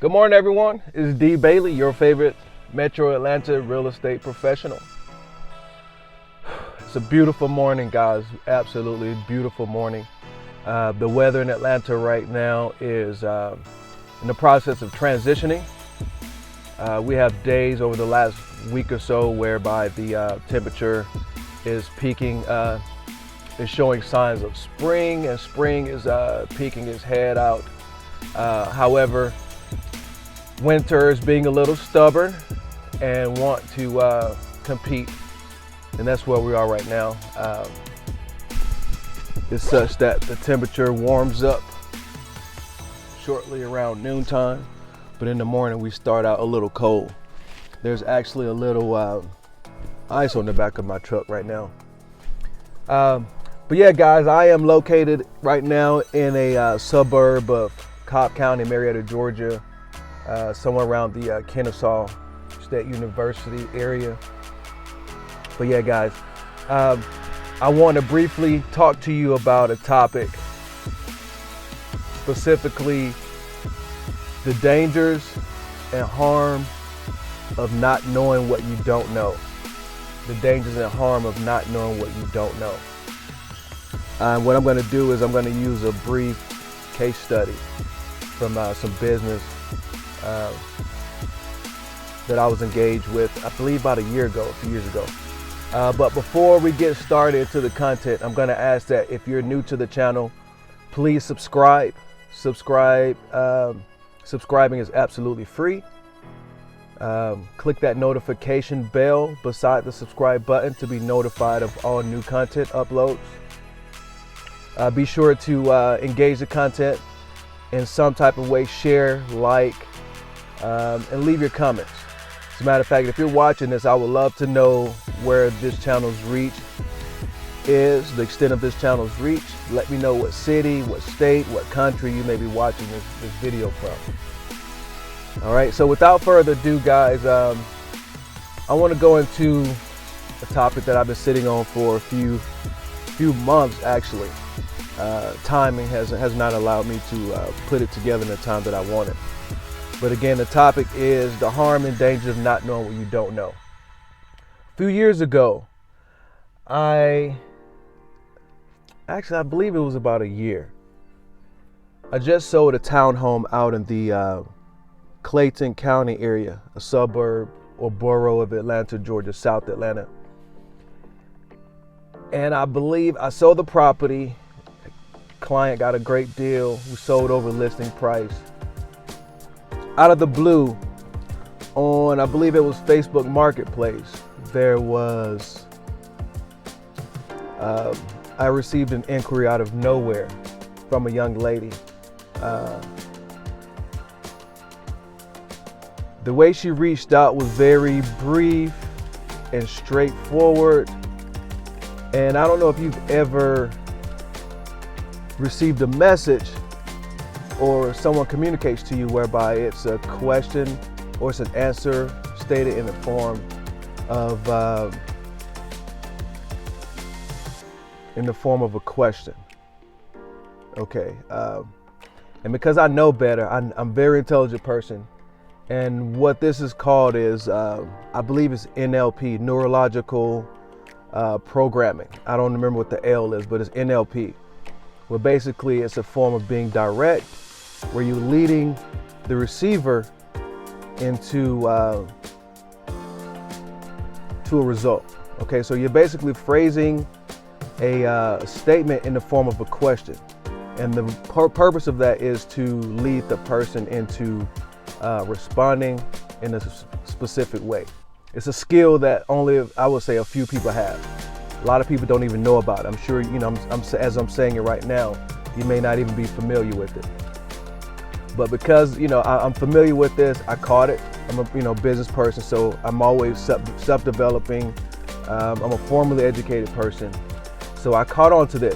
Good morning, everyone. It's D. Bailey, your favorite Metro Atlanta real estate professional. It's a beautiful morning, guys. Absolutely beautiful morning. The weather in Atlanta right now is in the process of transitioning. We have days over the last week or so whereby the temperature is peaking, is showing signs of spring, and spring is peeking its head out. However, winter is being a little stubborn and want to compete, and that's where we are right now. It's such that the temperature warms up shortly around noontime, but in the morning we start out a little cold. There's actually a little ice on the back of my truck right now. But yeah, guys, I am located right now in a suburb of Cobb County, Marietta, Georgia, somewhere around the Kennesaw State University area. But yeah, guys, I want to briefly talk to you about a topic, specifically the dangers and harm of not knowing what you don't know. The dangers and harm of not knowing what you don't know. What I'm going to do is I'm going to use a brief case study from some business that I was engaged with, I believe about a few years ago. But before we get started to the content, I'm going to ask that if you're new to the channel, please subscribe. Subscribing is absolutely free. Click that notification bell beside the subscribe button to be notified of all new content uploads. Be sure to engage the content in some type of way, share, like, and leave your comments. As a matter of fact, if you're watching this, I would love to know where this channel's reach is, the extent of this channel's reach. Let me know what city, what state, what country you may be watching this video from. All right, so without further ado, guys, I want to go into a topic that I've been sitting on for a few months, actually. Timing has not allowed me to put it together in the time that I wanted. But again, the topic is the harm and danger of not knowing what you don't know. A few years ago, I believe it was about a year, I just sold a townhome out in the Clayton County area, a suburb or borough of Atlanta, Georgia, South Atlanta. And I believe I sold the property. Client got a great deal. We sold over listing price. Out of the blue, on I believe it was Facebook Marketplace, there was I received an inquiry out of nowhere from a young lady. The way she reached out was very brief and straightforward. And I don't know if you've ever received a message or someone communicates to you whereby it's a question or it's an answer stated in the form of a question. Okay, and because I know better, I'm a very intelligent person, and what this is called is I believe it's NLP, neurological programming. I don't remember what the L is, but it's NLP. Well, basically it's a form of being direct, where you're leading the receiver into a result. Okay, so you're basically phrasing a statement in the form of a question, and the purpose of that is to lead the person into responding in a specific way. It's a skill that only, I would say, a few people have. A lot of people don't even know about it. I'm sure, you know, as I'm saying it right now, you may not even be familiar with it. But because, you know, I'm familiar with this, I caught it. I'm a business person, so I'm always self-developing. I'm a formally educated person, so I caught on to this.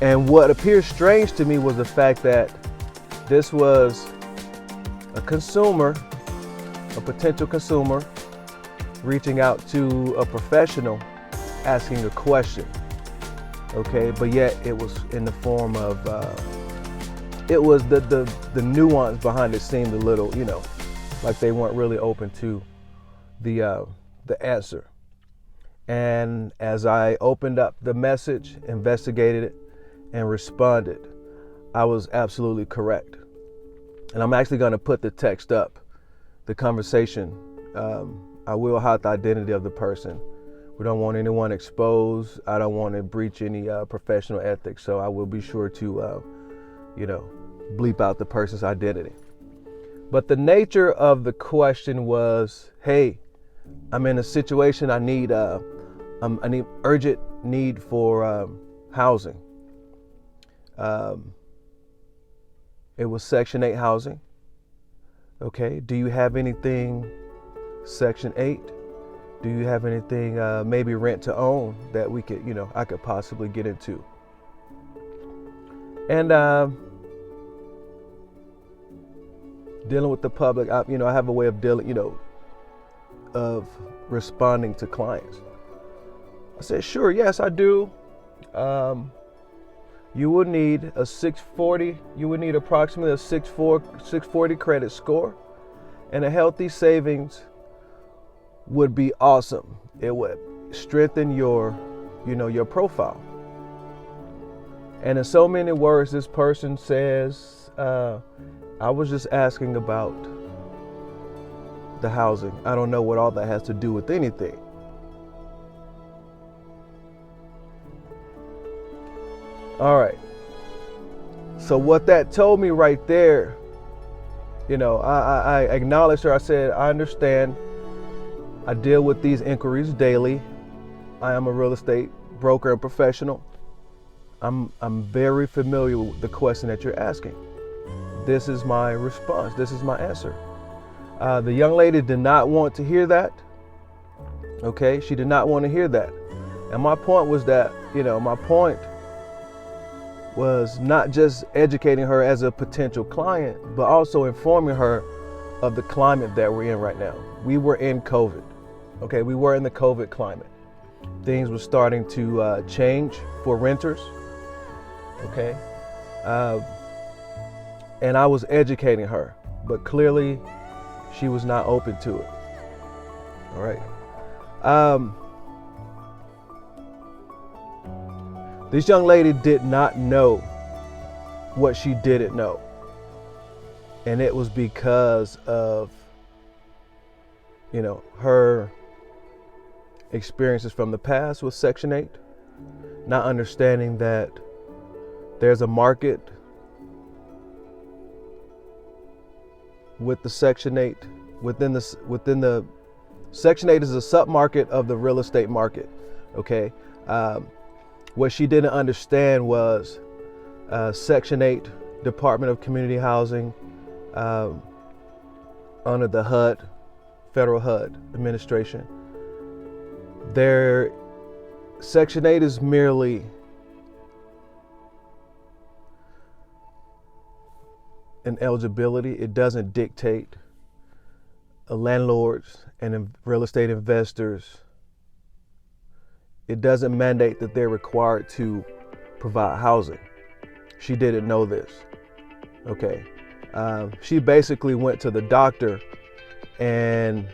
And what appeared strange to me was the fact that this was a consumer, a potential consumer, reaching out to a professional, asking a question. Okay, but yet it was in the form of it was the nuance behind it seemed a little, like they weren't really open to the answer. And as I opened up the message, investigated it, and responded, I was absolutely correct. And I'm actually going to put the text up, the conversation. I will hide the identity of the person. We don't want anyone exposed. I don't want to breach any professional ethics. So I will be sure to, bleep out the person's identity. But the nature of the question was, hey, I'm in a situation. I need urgent need for housing. It was Section 8 housing. Okay. Do you have anything Section 8? Do you have anything maybe rent to own that we could, I could possibly get into? And dealing with the public, I have a way of dealing, of responding to clients. I said, sure, yes, I do. You would need a 640. You would need approximately a 640 credit score, and a healthy savings would be awesome. It would strengthen your profile. And in so many words, this person says, I was just asking about the housing. I don't know what all that has to do with anything. All right. So what that told me right there, I acknowledged her. I said, I understand. I deal with these inquiries daily. I am a real estate broker and professional. I'm very familiar with the question that you're asking. This is my response. This is my answer. The young lady did not want to hear that. Okay, she did not want to hear that. And my point was that, my point was not just educating her as a potential client, but also informing her of the climate that we're in right now. We were in COVID. Okay, we were in the COVID climate. Things were starting to change for renters. Okay. And I was educating her, but clearly she was not open to it. All right. This young lady did not know what she didn't know. And it was because of, her experiences from the past with Section 8, not understanding that there's a market with the Section 8, within the Section 8 is a submarket of the real estate market. Okay. What she didn't understand was Section 8, Department of Community Housing, under the HUD, Federal HUD administration. Section 8 is merely an eligibility. It doesn't dictate landlords and real estate investors. It doesn't mandate that they're required to provide housing. She didn't know this. Okay. She basically went to the doctor and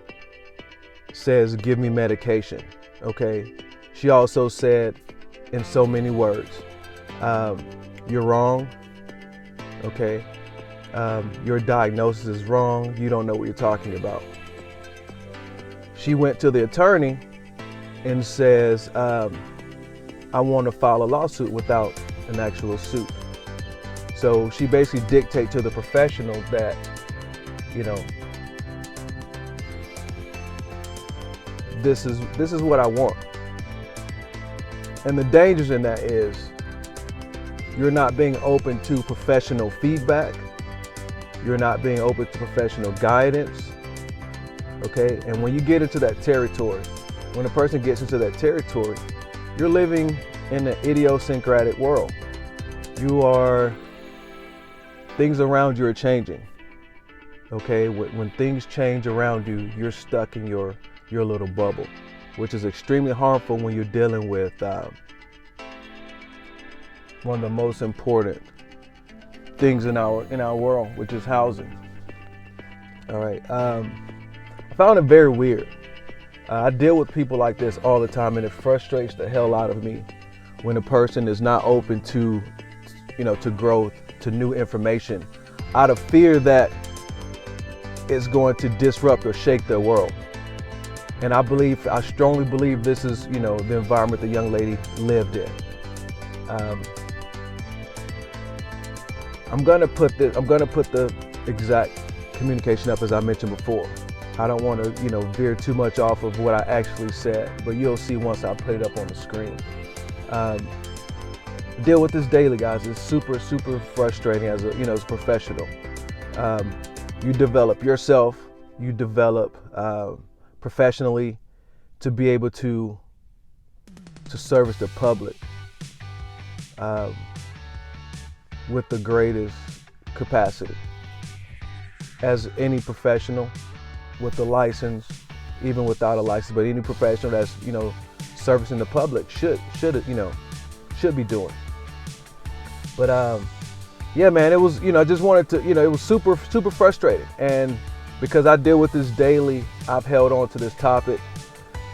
says, give me medication. Okay. She also said in so many words, you're wrong. Okay. Your diagnosis is wrong. You don't know what you're talking about. She went to the attorney and says, I want to file a lawsuit without an actual suit. So she basically dictates to the professional that, this is what I want. And the dangers in that is you're not being open to professional feedback. You're not being open to professional guidance. Okay. And when you get into that territory, when a person gets into that territory, you're living in an idiosyncratic world. Things around you are changing. Okay, when things change around you, you're stuck in your little bubble, which is extremely harmful when you're dealing with one of the most important things in our world, which is housing. All right. I found it very weird. I deal with people like this all the time, and it frustrates the hell out of me when a person is not open to, to growth, to new information, out of fear that it's going to disrupt or shake their world. And I strongly believe this is, the environment the young lady lived in. I'm gonna put the exact communication up as I mentioned before. I don't want to, veer too much off of what I actually said, but you'll see once I put it up on the screen. Deal with this daily, guys. It's super, super frustrating as a professional. You develop yourself, you develop professionally to be able to service the public with the greatest capacity. As any professional with a license, even without a license, but any professional that's servicing the public should be doing. But yeah, man, it was I just wanted to it was super frustrating, and because I deal with this daily, I've held on to this topic,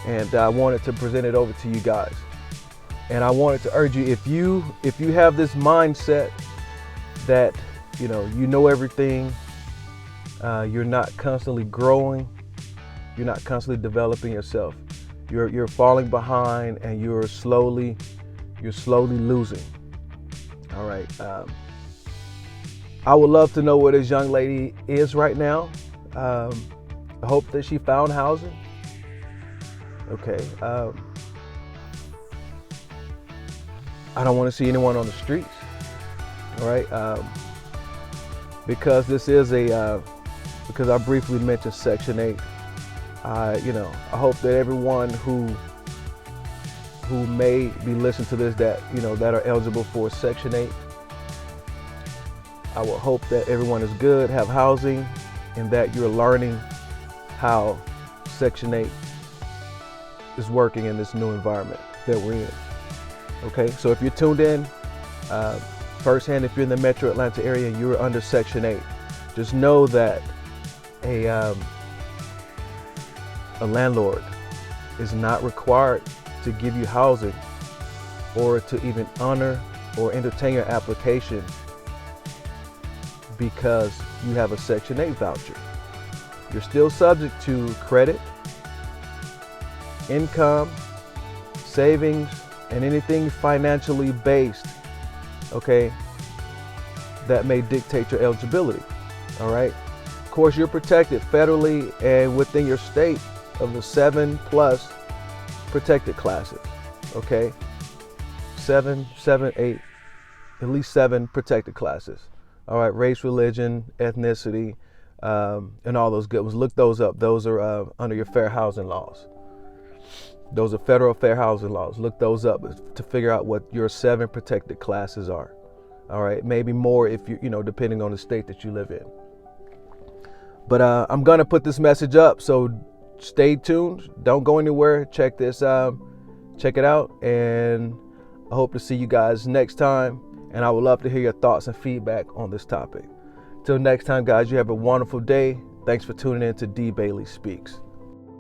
and I wanted to present it over to you guys. And I wanted to urge you, if you have this mindset that you know everything, you're not constantly growing, you're not constantly developing yourself, you're falling behind, and you're slowly losing. All right. I would love to know where this young lady is right now. I hope that she found housing. Okay. I don't want to see anyone on the streets. All right. Because this is because I briefly mentioned Section 8. I hope that everyone who may be listening to this that are eligible for Section 8, I will hope that everyone is good, have housing, and that you're learning how Section 8 is working in this new environment that we're in. Okay, so if you're tuned in firsthand, if you're in the Metro Atlanta area and you're under Section 8, just know that a landlord is not required to give you housing or to even honor or entertain your application because you have a Section 8 voucher. You're still subject to credit, income, savings, and anything financially based, okay, that may dictate your eligibility. All right. Of course, you're protected federally and within your state of the 7+ protected classes. Okay, 7, 8, at least 7 protected classes. All right, race, religion, ethnicity, and all those good ones. Look those up. Those are under your fair housing laws. Those are federal fair housing laws. Look those up to figure out what your 7 protected classes are. All right, maybe more if you depending on the state that you live in. But I'm gonna put this message up, so stay tuned. Don't go anywhere. Check it out, and I hope to see you guys next time. And I would love to hear your thoughts and feedback on this topic. Till next time, guys, you have a wonderful day. Thanks for tuning in to D. Bailey Speaks.